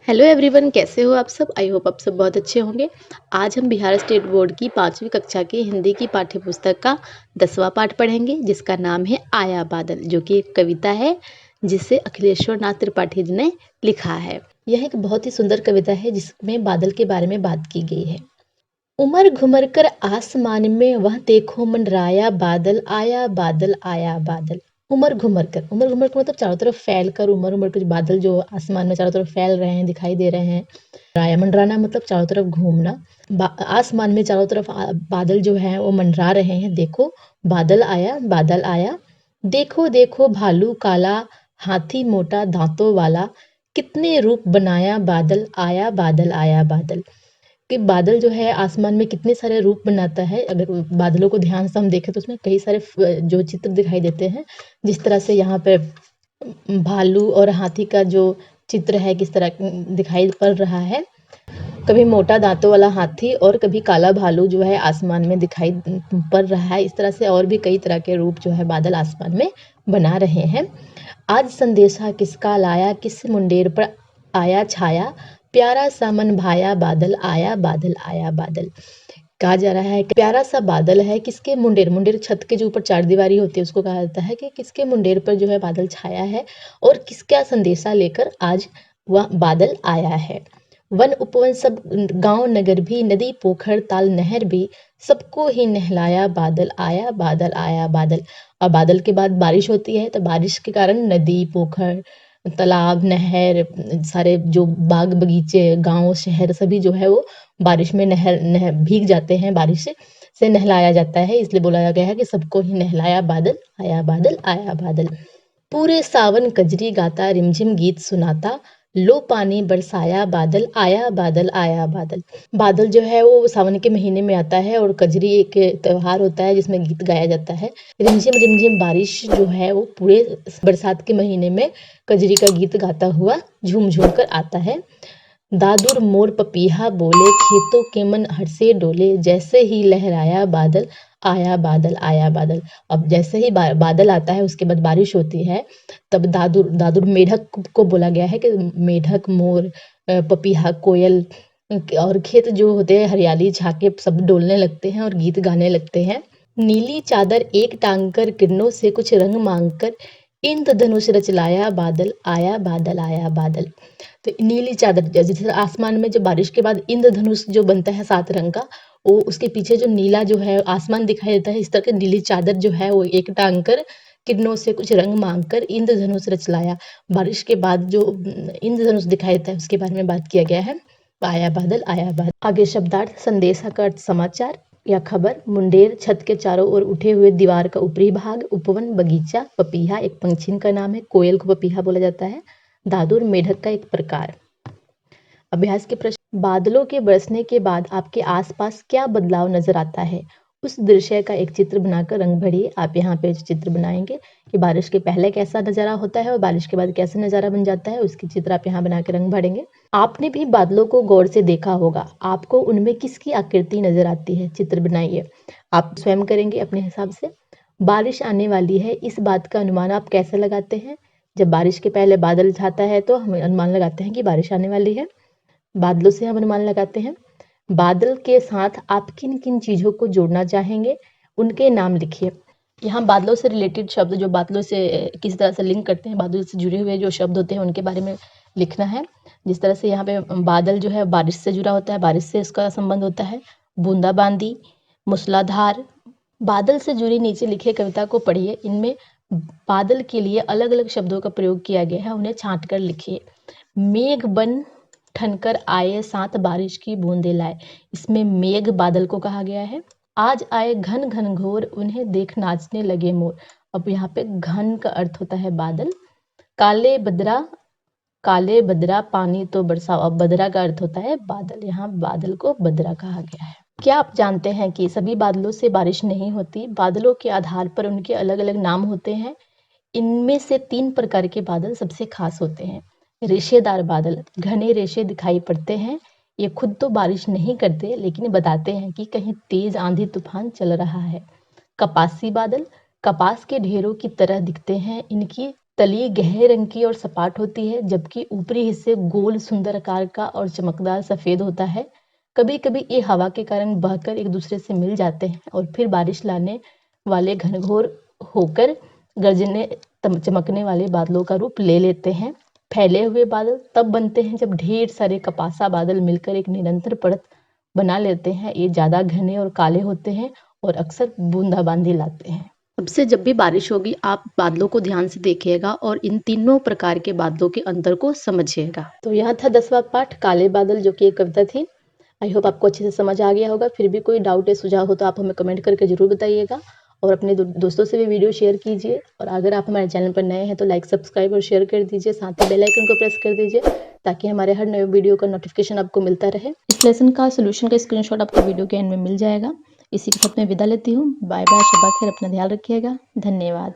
Hello everyone, कैसे हो आप सब? आई होप आप सब बहुत अच्छे होंगे। आज हम बिहार स्टेट बोर्ड की 5वीं कक्षा की हिंदी की पाठ्य पुस्तक का 10वां पाठ पढ़ेंगे, जिसका नाम है आया बादल, जो कि एक कविता है जिसे अखिलेश्वर नाथ त्रिपाठी जी ने लिखा है। यह एक बहुत ही सुंदर कविता है जिसमें बादल के बारे में बात की गई है। उमर घुमर कर आसमान में वह देखो मंडराया बादल आया बादल। उमर घुमर कर मतलब चारों तरफ फैल कर, उमर उमर कुछ बादल जो आसमान में चारों तरफ फैल रहे हैं, दिखाई दे रहे हैं। राया मंडराना मतलब चारों तरफ घूमना। आसमान में चारों तरफ बादल जो है वो मंडरा रहे हैं। देखो बादल आया। देखो देखो भालू काला, हाथी मोटा दांतों वाला, कितने रूप बनाया बादल आया बादल। कि बादल जो है आसमान में कितने सारे रूप बनाता है। अगर बादलों को ध्यान से हम देखें तो उसमें कई सारे जो चित्र दिखाई देते हैं। जिस तरह से यहाँ पे भालू और हाथी का जो चित्र है किस तरह दिखाई पड़ रहा है। कभी मोटा दांतों वाला हाथी और कभी काला भालू जो है आसमान में दिखाई पड़ रहा है। इस तरह से और भी कई तरह के रूप जो है बादल आसमान में बना रहे हैं। आज संदेशा किसका लाया, किस मुंडेर पर आया छाया, प्यारा सा मन भाया बादल आया बादल। कहा जा रहा है कि प्यारा सा बादल है, किसके मुंडेर, मुंडेर छत के जो ऊपर चारदीवारी होती है उसको कहा जाता है कि किसके मुंडेर पर जो है बादल छाया है और किसका संदेशा लेकर आज वह बादल आया है। वन उपवन सब, गांव नगर भी, नदी पोखर ताल नहर भी, सबको ही नहलाया बादल आया बादल। और बादल के बाद बारिश होती है तो बारिश के कारण नदी पोखर तालाब नहर सारे जो बाग बगीचे गांव शहर सभी जो है वो बारिश में नहर नहर भीग जाते हैं। बारिश से नहलाया जाता है, इसलिए बोला गया है कि सबको ही नहलाया बादल आया बादल। पूरे सावन कजरी गाता, रिमझिम गीत सुनाता, लो पानी बरसाया बादल आया बादल। बादल जो है वो सावन के महीने में आता है और कजरी एक त्योहार होता है जिसमें गीत गाया जाता है। रिमझिम रिमझिम बारिश जो है वो पूरे बरसात के महीने में कजरी का गीत गाता हुआ झूम झूम कर आता है। दादुर मोर पपीहा बोले, खेतों के मन हर्षे डोले, जैसे ही लहराया आया बादल। अब जैसे ही बादल आता है उसके बाद बारिश होती है, तब दादुर दादुर मेढक को बोला गया है कि मेढक मोर पपीहा कोयल और खेत जो होते हैं हरियाली झाके सब डोलने लगते हैं और गीत गाने लगते हैं। नीली चादर एक टांग कर, किरणों से कुछ रंग मांग कर, इंद्रधनुष रचलाया आया बादल। तो नीली चादर जैसे आसमान में जो बारिश के बाद इंद्रधनुष जो बनता है 7 रंग का, वो उसके पीछे जो नीला जो है आसमान दिखाई देता है। इस तरह की नीली चादर जो है वो एक टांग कर, किरणों से कुछ रंग मांग कर, इंद्रधनुष रचलाया। बारिश के बाद जो इंद्रधनुष दिखाई देता है उसके बारे में बात किया गया है। आया बादल। आगे शब्दार्थ। संदेशा का अर्थ समाचार या खबर। मुंडेर छत के चारों ओर उठे हुए दीवार का ऊपरी भाग। उपवन बगीचा। पपीहा एक पंछी का नाम है, कोयल को पपीहा बोला जाता है। दादुर मेढक का एक प्रकार। अभ्यास के प्रश्न। बादलों के बरसने के बाद आपके आसपास क्या बदलाव नजर आता है? उस दृश्य का एक चित्र बनाकर रंग भरिए। आप यहाँ पे चित्र बनाएंगे कि बारिश के पहले कैसा नज़ारा होता है और बारिश के बाद कैसा नज़ारा बन जाता है, उसकी चित्र आप यहाँ बना के रंग भरेंगे। आपने भी बादलों को गौर से देखा होगा, आपको उनमें किसकी आकृति नजर आती है? चित्र बनाइए, आप स्वयं करेंगे अपने हिसाब से। बारिश आने वाली है, इस बात का अनुमान आप कैसे लगाते हैं? जब बारिश के पहले बादल छाता है तो हम अनुमान लगाते हैं कि बारिश आने वाली है। बादलों से हम अनुमान लगाते हैं। बादल के साथ आप किन किन चीज़ों को जोड़ना चाहेंगे, उनके नाम लिखिए। यहाँ बादलों से रिलेटेड शब्द जो बादलों से किसी तरह से लिंक करते हैं, बादलों से जुड़े हुए जो शब्द होते हैं उनके बारे में लिखना है। जिस तरह से यहाँ पे बादल जो है बारिश से जुड़ा होता है, बारिश से इसका संबंध होता है। बूंदाबांदी, मूसलाधार। बादल से जुड़ी नीचे लिखे कविता को पढ़िए। इनमें बादल के लिए अलग अलग शब्दों का प्रयोग किया गया है, उन्हें छांट कर लिखिए। मेघ बन ठनकर आए, साथ बारिश की बूंदे लाए। इसमें मेघ बादल को कहा गया है। आज आए घन घन घोर, उन्हें देख नाचने लगे मोर। अब यहाँ पे घन का अर्थ होता है बादल। काले बदरा पानी तो बरसाओ। अब बदरा का अर्थ होता है बादल, यहाँ बादल को बदरा कहा गया है। क्या आप जानते हैं कि सभी बादलों से बारिश नहीं होती? बादलों के आधार पर उनके अलग अलग नाम होते हैं। इनमें से 3 प्रकार के बादल सबसे खास होते हैं। रेशेदार बादल, घने रेशे दिखाई पड़ते हैं। ये खुद तो बारिश नहीं करते लेकिन बताते हैं कि कहीं तेज आंधी तूफान चल रहा है। कपासी बादल, कपास के ढेरों की तरह दिखते हैं। इनकी तली गहरे रंग की और सपाट होती है, जबकि ऊपरी हिस्से गोल सुंदर आकार का और चमकदार सफेद होता है। कभी-कभी ये हवा के कारण बहकर एक दूसरे से मिल जाते हैं और फिर बारिश लाने वाले घनघोर होकर गरजने चमकने वाले बादलों का रूप ले लेते हैं। फैले हुए बादल तब बनते हैं जब ढेर सारे कपासा बादल मिलकर एक निरंतर परत बना लेते हैं। ये ज्यादा घने और काले होते हैं और अक्सर बूंदाबांदी लाते हैं। अब से जब भी बारिश होगी आप बादलों को ध्यान से देखिएगा और इन तीनों प्रकार के बादलों के अंतर को समझिएगा। तो यह था 10वां पाठ काले बादल, जो कि एक कविता थी। आई होप आपको अच्छे से समझ आ गया होगा। फिर भी कोई डाउट या सुझाव हो तो आप हमें कमेंट करके जरूर बताइएगा और अपने दोस्तों से भी वीडियो शेयर कीजिए। और अगर आप हमारे चैनल पर नए हैं तो लाइक, सब्सक्राइब और शेयर कर दीजिए। साथ ही बेल आइकन को प्रेस कर दीजिए ताकि हमारे हर नए वीडियो का नोटिफिकेशन आपको मिलता रहे। इस लेसन का सोल्यूशन का स्क्रीनशॉट आपको वीडियो के एंड में मिल जाएगा। इसी के साथ मैं विदा लेती हूँ। बाय बाय, शब्बा खैर, अपना ध्यान रखिएगा। धन्यवाद।